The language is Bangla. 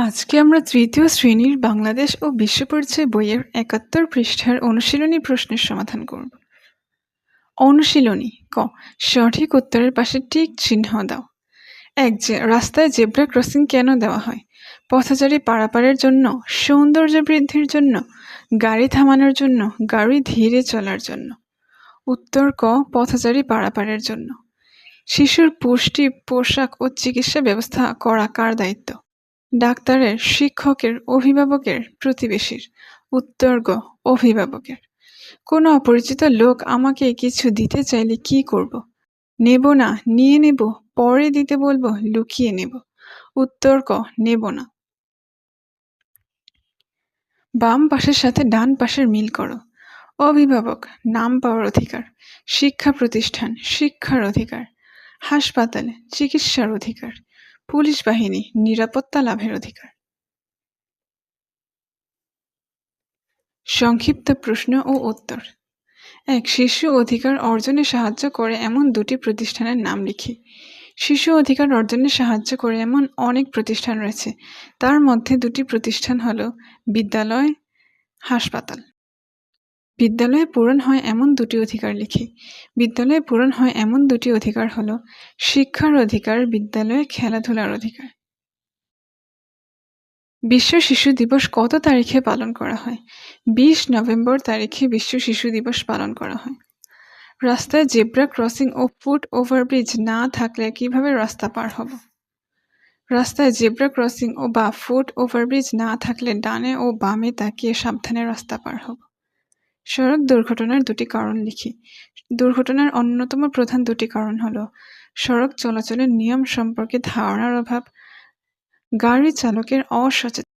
আজকে আমরা তৃতীয় শ্রেণীর বাংলাদেশ ও বিশ্ব পরিচয় বইয়ের ৭১ পৃষ্ঠার অনুশীলনী প্রশ্নের সমাধান করব। অনুশীলনী ক। সঠিক উত্তরের পাশে টিক চিহ্ন দাও। রাস্তায় জেব্রা ক্রসিং কেন দেওয়া হয়? পথচারী পারাপারের জন্য, সৌন্দর্য বৃদ্ধির জন্য, গাড়ি থামানোর জন্য, গাড়ি ধীরে চলার জন্য। উত্তর ক। পথচারী পারাপারের জন্য। শিশুর পুষ্টি, পোশাক ও চিকিৎসা ব্যবস্থা করা কার দায়িত্ব? ডাক্তারের, শিক্ষকের, অভিভাবকের, প্রতিবেশীর। উত্তর গ। অভিভাবকের। কোনো অপরিচিত লোক আমাকে কিছু দিতে চাইলে কি করব? নেব না, নিয়ে নেব, পরে দিতে বলবো, লুকিয়ে নেব। উত্তর ক। নেব না। বাম পাশের সাথে ডান পাশের মিল করো। অভিভাবক, নাম পাওয়ার অধিকার। শিক্ষা প্রতিষ্ঠান, শিক্ষার অধিকার। হাসপাতাল, চিকিৎসার অধিকার। পুলিশ বাহিনী, নিরাপত্তা লাভের অধিকার। সংক্ষিপ্ত প্রশ্ন ও উত্তর। শিশু অধিকার অর্জনে সাহায্য করে এমন দুটি প্রতিষ্ঠানের নাম লিখি। শিশু অধিকার অর্জনে সাহায্য করে এমন অনেক প্রতিষ্ঠান রয়েছে, তার মধ্যে দুটি প্রতিষ্ঠান হলো বিদ্যালয়, হাসপাতাল। বিদ্যালয়ে পূরণ হয় এমন দুটি অধিকার লিখি। বিদ্যালয়ে পূরণ হয় এমন দুটি অধিকার হলো শিক্ষার অধিকার, বিদ্যালয়ে খেলাধুলার অধিকার। বিশ্ব শিশু দিবস কত তারিখে পালন করা হয়? 20 নভেম্বর তারিখে বিশ্ব শিশু দিবস পালন করা হয়। রাস্তায় জেব্রা ক্রসিং ও ফুট ওভারব্রিজ না থাকলে কিভাবে রাস্তা পার হব? রাস্তায় জেব্রা ক্রসিং ও বা ফুট ওভারব্রিজ না থাকলে ডানে ও বামে তাকিয়ে সাবধানে রাস্তা পার হব। সড়ক দুর্ঘটনার দুটি কারণ লিখি। দুর্ঘটনার অন্যতম প্রধান দুটি কারণ হলো সড়ক চলাচলের নিয়ম সম্পর্কে ধারণার অভাব, গাড়ি চালকের অসচেতনতা।